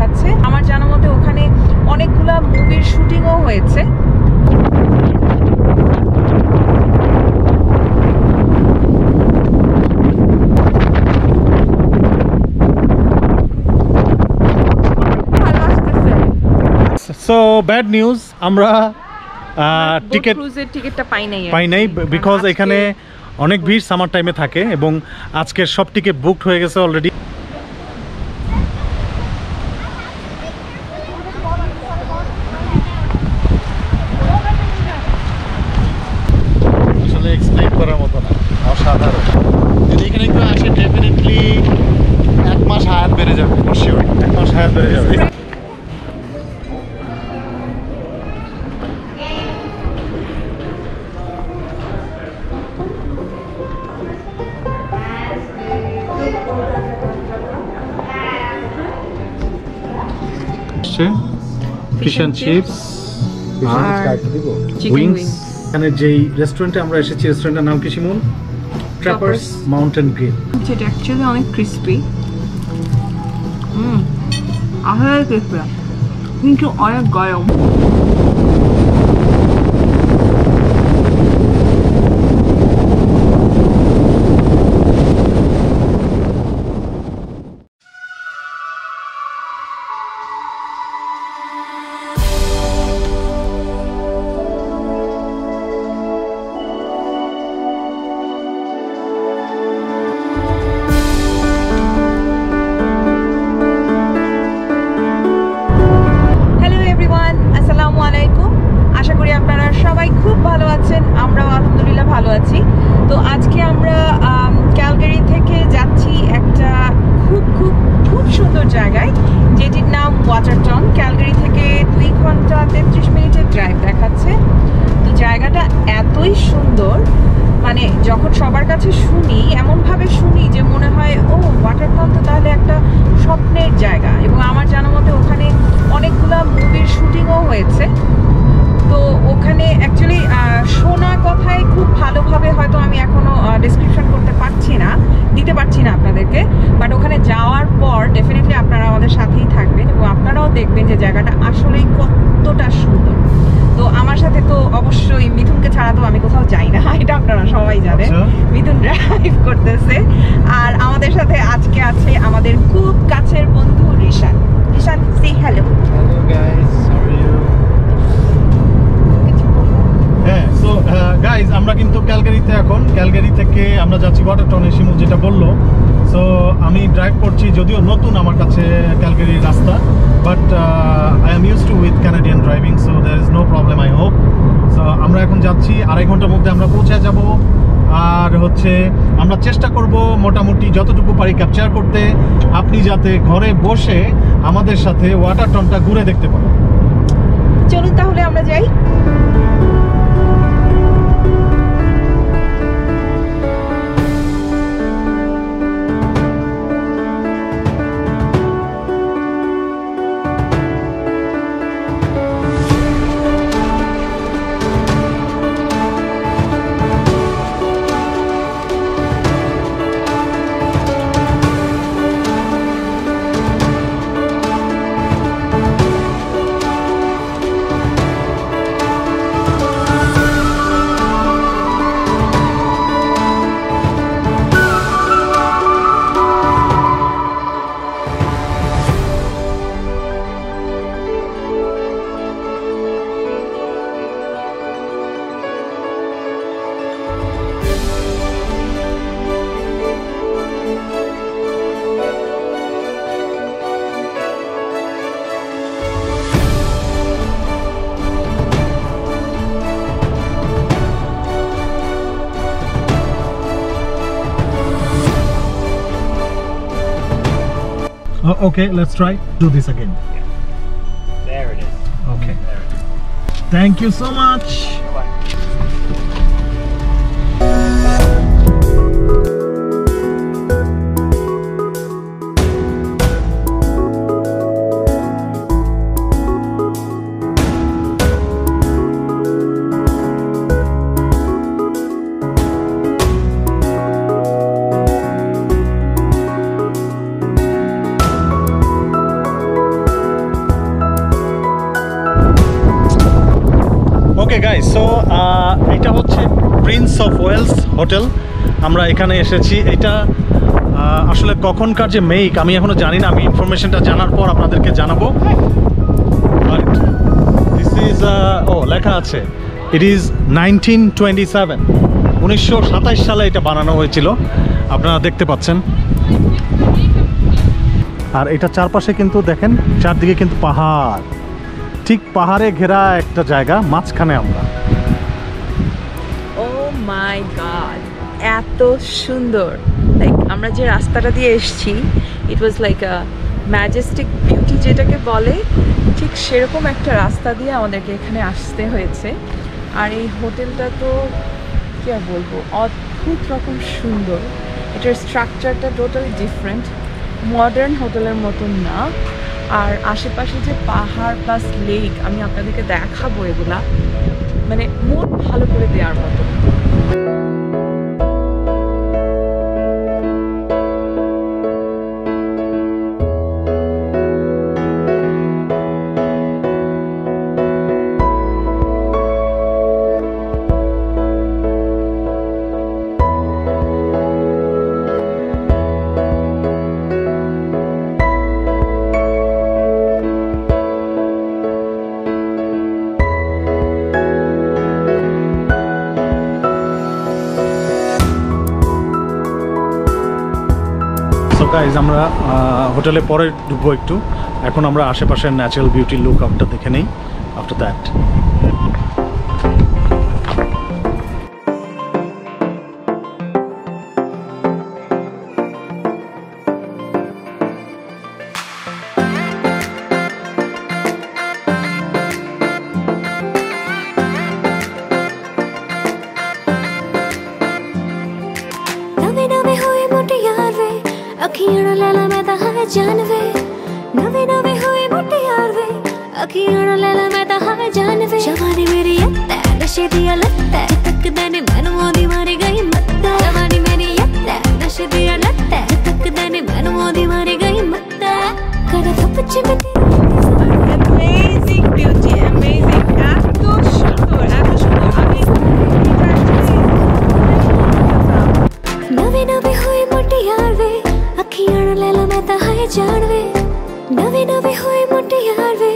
দেখাচ্ছে। আমার জানা মতে ওখানে অনেকগুলা মুভির শুটিংও হয়েছে। So bad news, আমরা টিকিটটা পাই নাই বিকজ এখানে অনেক ভিড় সামার টাইমে থাকে এবং আজকের সব টিকিট বুকড হয়ে গেছে অলরেডি। আসলে এক্সপ্লেইন করার মতো না, অসাধারণ। যদি এখানে কেউ আসে ডেফিনেটলি 1 মাস হায়াত বেড়ে যাবে, ফর শিওর 1 মাস হায়াত বেড়ে যাবে। Fish and chips, wings. এখানে যেই রেস্টুরেন্টে আমরা এসেছি রেস্টুরেন্টের নাম কি শিমুল? ট্র্যাপার্স মাউন্টেন গ্রিল। যেটা অ্যাকচুয়ালি অনেক ক্রিস্পি, আসলে ক্রিস্পি কিন্তু অনেক গরম। আশা করি আপনারা সবাই খুব ভালো আছেন, আমরাও আলহামদুলিল্লাহ ভালো আছি। তো আজকে আমরা ক্যালগারি থেকে যাচ্ছি একটা খুব খুব খুব সুন্দর জায়গায়, যেটির নাম ওয়াটারটন। ক্যালগারি থেকে 2 ঘন্টা 33 মিনিটের ড্রাইভ দেখাচ্ছে। তো জায়গাটা এতই সুন্দর, মানে যখন সবার কাছে শুনি এমনভাবে শুনি যে মনে হয় ও ওয়াটারটন তো তাহলে একটা স্বপ্নের জায়গা। এবং আমার জানা মতে ওখানে অনেকগুলা মুভির শুটিংও হয়েছে। তো ওখানে অ্যাকচুয়ালি শোনা কথায় খুব ভালোভাবে হয়তো আমি এখনো ডিসক্রিপশন দিতে পারছি না আপনাদেরকে, বাট ওখানে যাওয়ার পর ডেফিনেটলি আপনারা আমাদের সাথেই থাকবেন এবং আপনারাও দেখবেন যে জায়গাটা আসলেই কতটা সুন্দর। তো আমার সাথে তো অবশ্যই মিথুনকে ছাড়া তো আমি কোথাও যাই না, এটা আপনারা সবাই জানেন। মিথুন ড্রাইভ করতেছে, আর আমাদের সাথে আজকে আছে আমাদের খুব কাছের বন্ধু রিশান। রিশান, সে hello. Hello guys, how are you? হ্যাঁ, সো গাইস আমরা কিন্তু ক্যালগারি থেকে আমরা যাচ্ছি ওয়াটারটনে, শিমুল যেটা বললো। সো আমি ড্রাইভ করছি, যদিও নতুন আমার কাছে ক্যালগারির রাস্তা, but I am use to with Canadian driving, so there is no problem I hope. সো আমরা এখন যাচ্ছি, 2.5 ঘন্টার মধ্যে আমরা পৌঁছে যাব। আর হচ্ছে আমরা চেষ্টা করব মোটামুটি যতটুকু পারি ক্যাপচার করতে, আপনি যাতে ঘরে বসে আমাদের সাথে ওয়াটারটনটা ঘুরে দেখতে পারেন। চলুন তাহলে আমরা যাই। Okay, let's try do this again. There it is. Okay. There it is. Thank you so much. Okay guys, so এটা হচ্ছে প্রিন্স অফ ওয়েলস হোটেল। আমরা এখানে এসেছি। এটা আসলে কখনকার যে মেক আমি এখনো জানি না, আমি ইনফরমেশনটা জানার পর আপনাদেরকে জানাবো। বাট দিস ইজ লেখা আছে ইট ইজ 1927, 1927 সালে এটা বানানো হয়েছিল, আপনারা দেখতে পাচ্ছেন। আর এটা চারপাশে কিন্তু দেখেন, চারদিকে কিন্তু পাহাড়, ঠিক পাহাড়ে ঘেরা একটা জায়গা, মাঝখানে আমরা। ও মাই গড, এত সুন্দর! লাইক আমরা যে রাস্তাটা দিয়ে এসেছি, it was like a majestic beauty যেটাকে বলে, ঠিক সেরকম একটা রাস্তা দিয়ে আমাদেরকে এখানে আসতে হয়েছে। আর এই হোটেলটা তো কী আর বলবো, অদ্ভুত রকম সুন্দর। এটার স্ট্রাকচারটা টোটালি ডিফারেন্ট, মডার্ন হোটেলের মতন না। আর আশেপাশে যে পাহাড় প্লাস লেক, আমি আপনাদেরকে দেখাবো এগুলা, মানে মন ভালো করে দেওয়ার মতো। গাইজ আমরা হোটেলে পরে ঢুকবো একটু, এখন আমরা আশেপাশের ন্যাচারাল বিউটি লুক আপটা দেখে নেই। আফটার দ্যাট अखियां लैला मैं ता है जानवे, नवे नवे हुए मोटे यार वे। अखियां लैला मैं ता है जानवे, जवानी मेरी यत्ता नशे दिया लत्ता, तक देने मैनू ओदी मारी गई मत्ता। जवानी मेरी यत्ता नशे दिया लत्ता, तक देने मैनू ओदी मारी गई मत्ता। कदा धुप चिमटे অ্যামেজিং বিউটি, অ্যামেজিং, এত সুন্দর, এত সুন্দর। আমি नवे नवे हुए मोटे यार वे, अखियां लैला मैं ता है जानवे। नवे नवे हुए मोटे यार वे,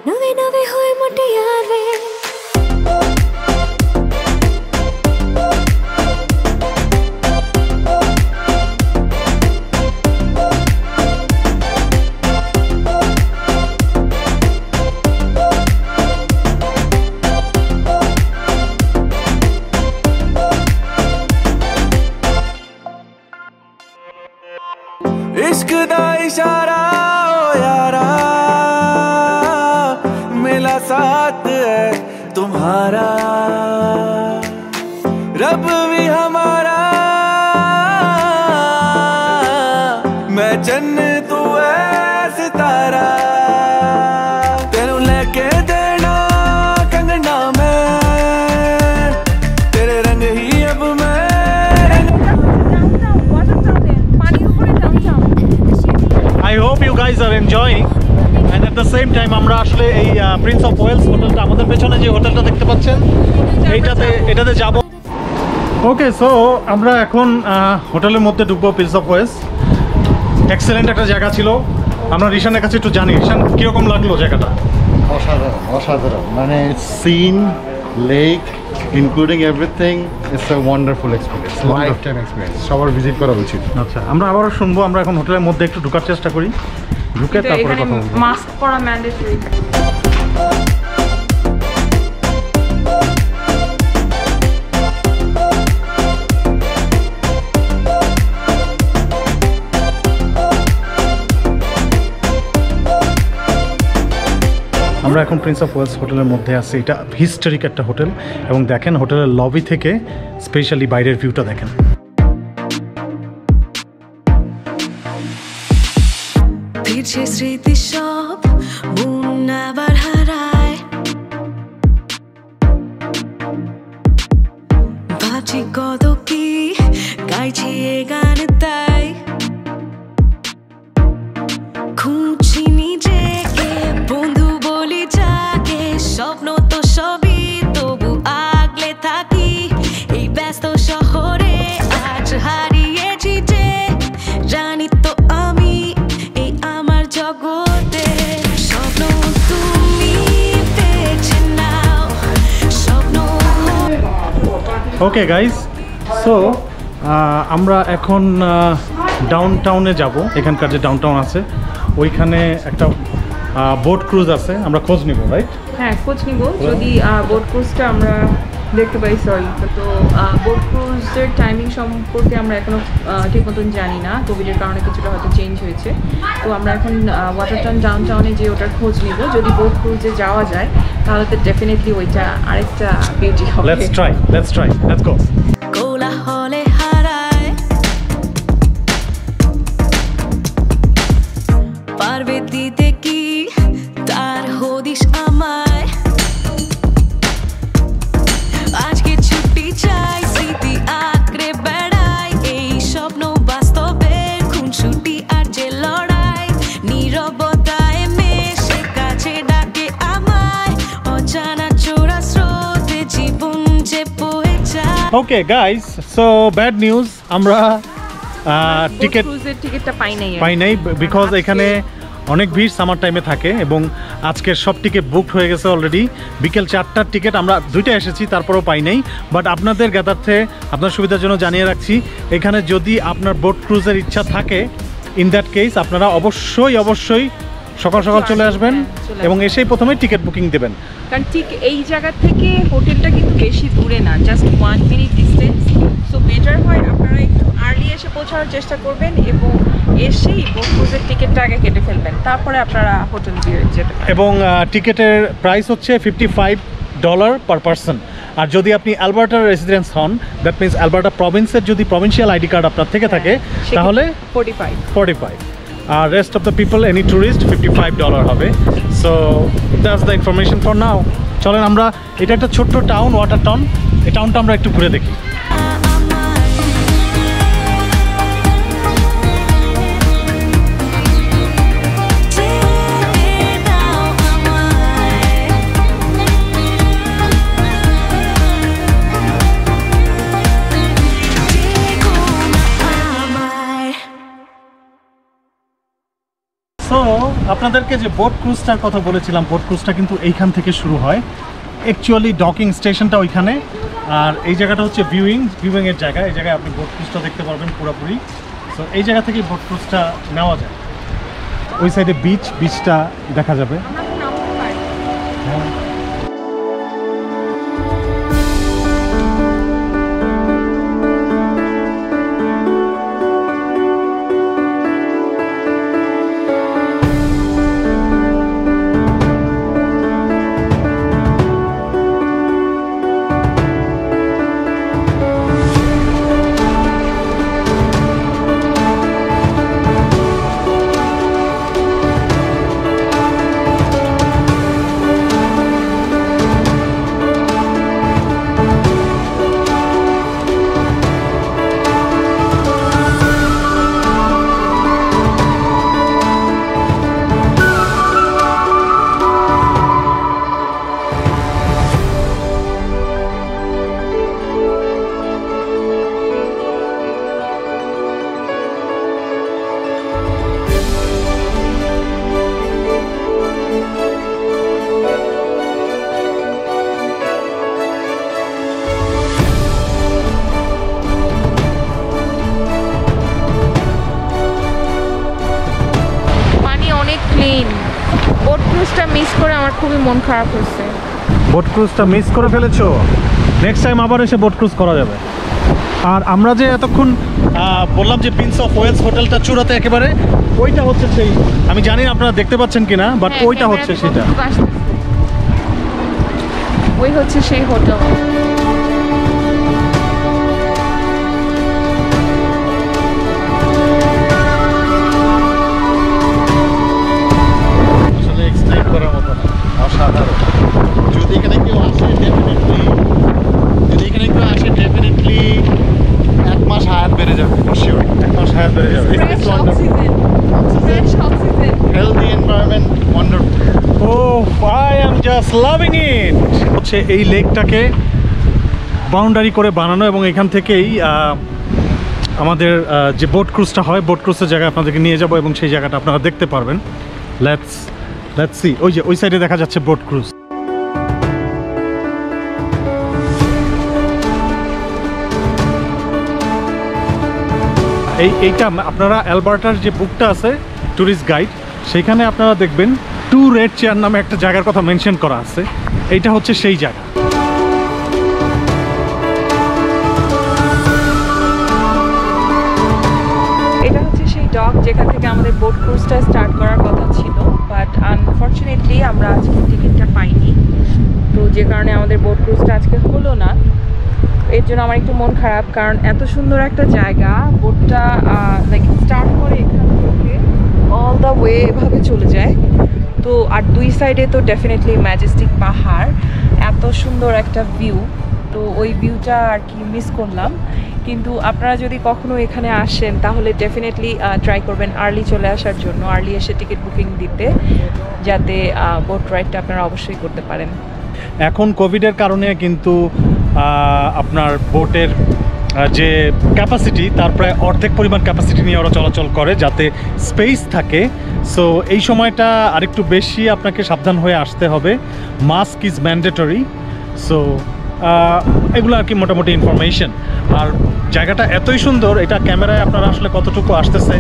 नवे नवे हुए मोटे यार वे। इश्क दा इशारा ओ यारा, मिला साथ है तुम्हारा, रब भी हमारा, मैं चन्न तू है सितारा। तेनू लेके देना कंगना मैं, तेरे रंग ही अब मैं। I hope you guys are enjoying, and at the same time আমরা আসলে এই প্রিন্স অফ ওয়েলস হোটেলটা, আমাদের পেছনে যে হোটেলটা দেখতে পাচ্ছেন, এটাতে যাব। ওকে, সো আমরা এখন হোটেলের মধ্যে ঢুকবো, প্রিন্স অফ ওয়েলস। এক্সেলেন্ট একটা জায়গা ছিল। আমরা রিশানের কাছে একটু জানি, রিশান কীরকম লাগলো জায়গাটা? অসাধারণ অসাধারণ, মানে scene, lake, including everything, it's a wonderful experience, life time experience, সবার ভিজিট করা উচিত। আচ্ছা, আমরা আবারও শুনবো। আমরা এখন হোটেলের মধ্যে একটু ঢোকার চেষ্টা করি, ঢুকে তারপরে কথা বলবো। মাস্ক পরা ম্যান্ডেটরি। আমরা এখন প্রিন্স অফ ওয়েলস হোটেলের মধ্যে আছি। এটা হিস্টোরিক একটা হোটেল, এবং দেখেন হোটেলের লবি থেকে স্পেশালি বাইরের ভিউটা দেখেন। পিছে স্মৃতি সব মন আবার হারায়, ভাবছি কত কি গাইছি এ গান, তাই খুঁজছি নিজেকে, বন্ধু বলি যাকে, স্বপ্ন তো সবই তো ওকে গাইস, সো আমরা এখন ডাউনটাউনে যাব। এখানকার যে ডাউনটাউন আছে ওইখানে একটা বোট ক্রুজ আছে, আমরা খোঁজ নিব, রাইট? হ্যাঁ, খোঁজ নিব যদি বোট ক্রুজটা আমরা দেখতে পাই। সরি, তো বোট ক্রুজের টাইমিং সম্পর্কে আমরা এখনো ঠিক মতন জানি না, কোভিডের কারণে কিছুটা হয়তো চেঞ্জ হয়েছে। তো আমরা এখন ওয়াটারটাউন ডাউনটাউনে যে ওটার খোঁজ নিব। যদি বোট ক্রুজে যাওয়া যায় তাহলে তো ডেফিনেটলি ওইটা আরেকটা বিউটি হবে। Let's try, let's go. কোলাহলে হারায় পারবে দিতে কি তার হদিস আমায়, আজকে ছুটি চাই স্মৃতি আঁকড়ে বেড়াই, এই স্বপ্ন বাস্তবে খুনসুটি আর যে লড়াই, নীরবতায় মেশে কাছে ডাকে আমায়, অজানা চোরা স্রোতে জীবন যে বয়ে যায়। Okay guys, so bad news, আমরা টিকিটটা পাই নাই বিকজ এখানে অনেক ভিড় সামার টাইমে থাকে এবং আজকের সব টিকিট বুকড হয়ে গেছে অলরেডি। বিকেল 4টার টিকিট আমরা 2টা এসেছি, তারপরেও পাই নাই। বাট আপনাদের জ্ঞাতার্থে আপনার সুবিধার জন্য জানিয়ে রাখছি, এখানে যদি আপনার বোট ক্রুজের ইচ্ছা থাকে, ইন দ্যাট কেস আপনারা অবশ্যই সকাল চলে আসবেন এবং এসেই প্রথমে টিকিট বুকিং দেবেন। কারণ ঠিক এই জায়গা থেকে হোটেলটা কিন্তু বেশি দূরে না, just 1 minute distance. So better হয় আপনারা একটু আর্লি এসে পৌঁছানোর চেষ্টা করবেন এবং এসেই বোট ক্রুজের টিকিটটা আগে কেটে ফেলবেন, তারপরে আপনারা হোটেল দিয়ে যেতে পারেন। এবং টিকিটের প্রাইস হচ্ছে $55 পার পারসন। আর যদি আপনি অ্যালবার্টার রেসিডেন্স হন, দ্যাট মিনস অ্যালবার্টা প্রভিন্সের যদি প্রভিন্সিয়াল আইডি কার্ড আপনার থেকে থাকে তাহলে 45, আর rest of the people any tourist $55 হবে। So that's the information for now. চলেন আমরা, এটা একটা ছোট্ট টাউন, ওয়াটার টাউন, এই টাউনটা আমরা একটু ঘুরে দেখি। সো আপনাদেরকে যে বোট ক্রুজটার কথা বলেছিলাম, বোট ক্রুজটা কিন্তু এইখান থেকে শুরু হয়। অ্যাকচুয়ালি ডকিং স্টেশনটা ওইখানে, আর এই জায়গাটা হচ্ছে ভিউইংয়ের জায়গা। এই জায়গায় আপনি বোট ক্রুজটা দেখতে পারবেন পুরোপুরি। সো এই জায়গা থেকেই বোট ক্রুজটা নেওয়া যায়। ওই সাইডে বিচটা দেখা যাবে। বোট ক্রুজটা মিস করে আমার খুবই মন খারাপ হয়েছে। বোট ক্রুজটা মিস করে ফেলেছো? নেক্সট টাইম আবার এসে বোট ক্রুজ করা যাবে। আর আমরা যে এতক্ষণ বললাম যে প্রিন্স অফ ওয়েলস হোটেলটা চূড়াতে একেবারে, ওইটা হচ্ছে সেই, আমি জানি না আপনারা দেখতে পাচ্ছেন কিনা, বাট ওইটা হচ্ছে সেটা, ওই হচ্ছে সেই হোটেল। আসলে এক্সপ্লেইন করার মতো না, অসাধারণ। যদি এখানে কেউ আসে ডেফিনেটলি 1 মাস হায়াত বেড়ে যাবে, শিওর 1 মাস হায়াত বেড়ে যাবে। Healthy environment, wonderful. I am just loving ইট। হচ্ছে এই লেকটাকে বাউন্ডারি করে বানানো এবং এখান থেকেই আমাদের যে বোট ক্রুজটা হয়, বোট ক্রুজের জায়গায় আপনাদেরকে নিয়ে যাব এবং সেই জায়গাটা আপনারা দেখতে পারবেন। Let's see. ওই যে ওই সাইডে দেখা যাচ্ছে বোট ক্রুজ। এইটা আপনারা অ্যালবার্টার যে বুকটা আছে ট্যুরিস্ট গাইড, সেখানে আপনারা দেখবেন 2 রেড চেয়ার নামে একটা জায়গার কথা মেনশন করা আছে। এইটা হচ্ছে সেই জায়গা। এটা হচ্ছে সেই ডক যেখান থেকে আমাদের বোট ক্রুজটা স্টার্ট করার কথা ছিল, বাট আনফর্চুনেটলি আমরা আজকে টিকিটটা পাইনি, তো যে কারণে আমাদের বোট ক্রুজটা আজকে হলো না। এর জন্য আমার একটু মন খারাপ, কারণ এত সুন্দর একটা জায়গা, বোটটা লাইক স্টার্ট করে এখান থেকে অল দ্য ওয়ে এভাবে চলে যায়। তো আর 2 সাইডে তো ডেফিনেটলি ম্যাজেস্টিক পাহাড়, এত সুন্দর একটা ভিউ, তো ওই ভিউটা আর কি মিস করলাম। কিন্তু আপনারা যদি কখনো এখানে আসেন তাহলে ডেফিনেটলি ট্রাই করবেন আর্লি চলে আসার জন্য, আর্লি এসে টিকিট বুকিং দিতে, যাতে বোট রাইডটা আপনারা অবশ্যই করতে পারেন। এখন কোভিডের কারণে কিন্তু আপনার বোটের যে ক্যাপাসিটি তার প্রায় অর্ধেক পরিমাণ ক্যাপাসিটি নিয়ে ওরা চলাচল করে, যাতে স্পেস থাকে। সো এই সময়টা আরেকটু বেশি আপনাকে সাবধান হয়ে আসতে হবে। Mask is mandatory. সো এগুলো আর কি মোটামুটি ইনফরমেশন। আর জায়গাটা এতই সুন্দর, এটা ক্যামেরায় আপনারা আসলে কতটুকু আসতেছে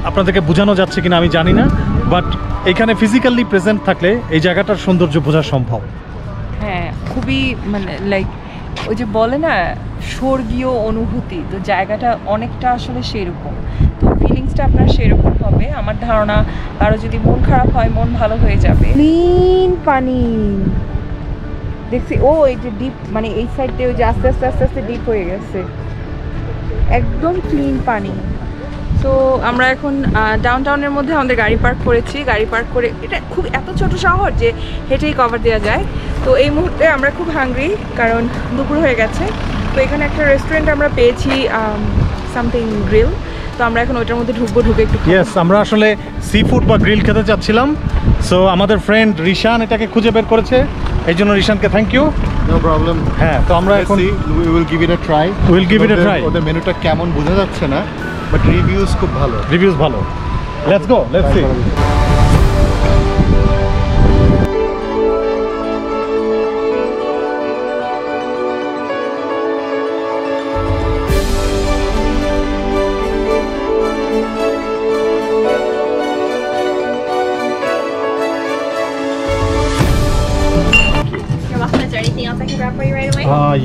আপনাদেরকে বোঝানো যাচ্ছে কিনা আমি জানি না, বাট এখানে ফিজিক্যালি প্রেজেন্ট থাকলে এই জায়গাটার সৌন্দর্য বোঝা সম্ভব। হ্যাঁ, খুবই মানে লাইক ওই যে বলে না স্বর্গীয় অনুভূতি, তো জায়গাটা অনেকটা আসলে সেরকম। তো ফিলিংসটা আপনার সেরকম হবে। আমার ধারণা কারো যদি মন খারাপ হয়, মন ভালো হয়ে যাবে। ক্লিন পানি দেখছি, ও এই যে ডিপ, মানে এই সাইড দিয়ে ওই যে আস্তে আস্তে আস্তে আস্তে ডিপ হয়ে গেছে, একদম ক্লিন পানি। তো আমরা এখন ডাউনটাউনের মধ্যে আমাদের গাড়ি পার্ক করেছি। গাড়ি পার্ক করে, এটা খুব এত ছোট শহর যে হেঁটেই কভার দেওয়া যায়। তো এই মুহূর্তে আমরা খুব হাংরি, কারণ দুপুর হয়ে গেছে। তো এখানে একটা রেস্টুরেন্ট আমরা পেয়েছি, সামথিং গ্রিল। তো আমরা এখন ওইটার মধ্যে ঢুকে একটু ইয়েস, আমরা আসলে সি ফুড বা গ্রিল খেতে চাচ্ছিলাম। সো আমাদের ফ্রেন্ড রিশান এটাকে খুঁজে বের করেছে, এই জন্য রিশানকে থ্যাংক ইউ। No problem. হ্যাঁ, তো আমরা এখন we will give it a try. Will give it a try. ওদের মেনুটা কেমন বোঝা যাচ্ছে না, বাট রিভিউজ খুব ভালো। রিভিউজ ভালো। Let's go, let's see.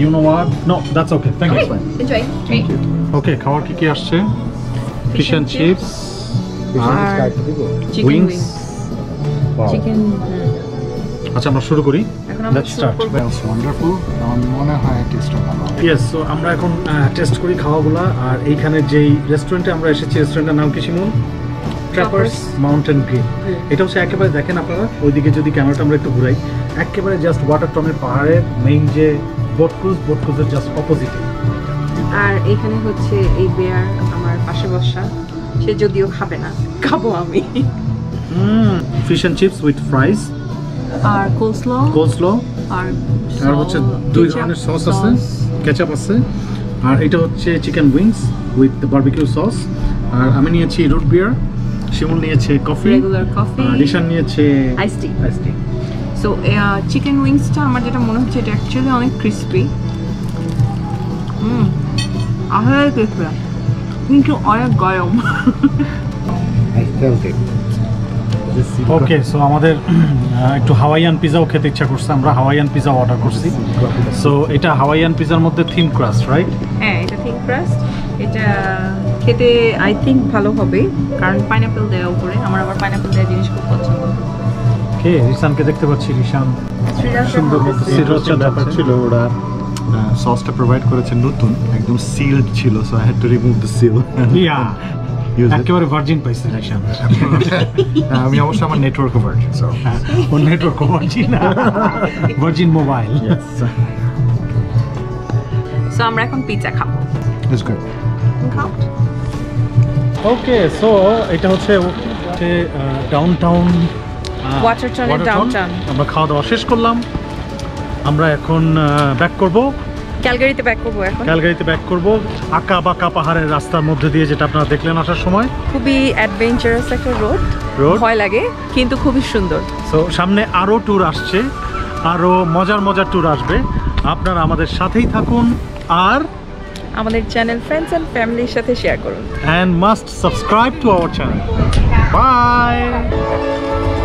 You know what? No, that's okay. Thank you. Enjoy. Okay, খাবার কি কি আসছে? Fish and chips, chicken wings. Wow. Chicken. আচ্ছা, আমরা শুরু করি। এখন আমরা Let's start. Smells wonderful. আমার মনে হয় টেস্টটা ভালো হবে। Yes, so আমরা এখন টেস্ট করি খাওয়াগুলা। আর এইখানে যেই রেস্টুরেন্টে আমরা এসেছি, রেস্টুরেন্টের নাম কি শিমুল? ট্র্যাপার্স মাউন্টেন গ্রিল। এটা হচ্ছে একেবারে, দেখেন আপনারা ওইদিকে যদি ক্যামেরাটা আমরা একটু ঘুরাই, একেবারে জাস্ট ওয়াটারটনের পাহাড়ের মেইন যে বোট ক্রুজের জাস্ট অপোজিটে। আর এখানে হচ্ছে এই বেয়ার আমার পাশে বসা, সে যদিও খাবে না, খাবো আমি। Fish and chips with fries আর কোলস্লো, আর হচ্ছে 2 ধরনের সস আছে, কেচাপ আছে। আর এটা হচ্ছে chicken wings with barbecue sauce. আর আমি নিয়েছি রুট বিয়ার, শিমুল নিয়েছে কফি, রেগুলার কফি, নিশান নিয়েছে আইস টি। সো চিকেন উইংসটা আমার যেটা মনে হচ্ছে এটা অ্যাকচুয়ালি অনেক ক্রিস্পি, আসলে ক্রিস্পি কিন্তু অনেক গরম। I felt it. Okay, so আমাদের একটু হাওয়াইয়ান পিজাও খেতে ইচ্ছা করছে, আমরা হাওয়াইয়ান পিজা অর্ডার করছি। সো এটা হাওয়াইয়ান পিজার মধ্যে থিন ক্রাস্ট, রাইট? হ্যাঁ, এটা থিন ক্রাস্ট। এটা খেতে আই থিঙ্ক ভালো হবে, কারণ পাইনাপেল দেওয়া উপরে। আমার আবার পাইনাপেল দেওয়া জিনিস খুব পছন্দ। ওকে, রিশানকে দেখতে পাচ্ছি। রিশান সুন্দর ব্যাপার ছিল, ওরা সসটা প্রোভাইড করেছে নতুন, একদম সিলড ছিল, so I had to remove the seal. একেবারে ভার্জিন পাইছে রিশান। আমি অবশ্য আমার নেটওয়ার্কও ভার্জিন, সো ওর network virgin, virgin mobile. So আমরা এখন পিৎজা খাবো। It's good. খাও। ওকে, সো এটা হচ্ছে ডাউনটাউন ওয়াটারটনের ডাউনটাউন। আমরা খাওয়া দাওয়া শেষ করলাম, আমরা এখন ব্যাক করব ক্যালগারিতে ব্যাক করবো। এখন ক্যালগারিতে ব্যাক করব আঁকা বাঁকা পাহাড়ের রাস্তার মধ্যে দিয়ে, যেটা আপনারা দেখলেন আসার সময়। খুবই অ্যাডভেঞ্চারাস একটা রোড, ভয় লাগে কিন্তু খুবই সুন্দর। সো সামনে আরও ট্যুর আসছে, আরও মজার ট্যুর আসবে, আপনারা আমাদের সাথেই থাকুন। আর আমাদের চ্যানেল ফ্রেন্ডস অ্যান্ড ফ্যামিলির সাথে শেয়ার করুন। and must subscribe to our channel. Bye.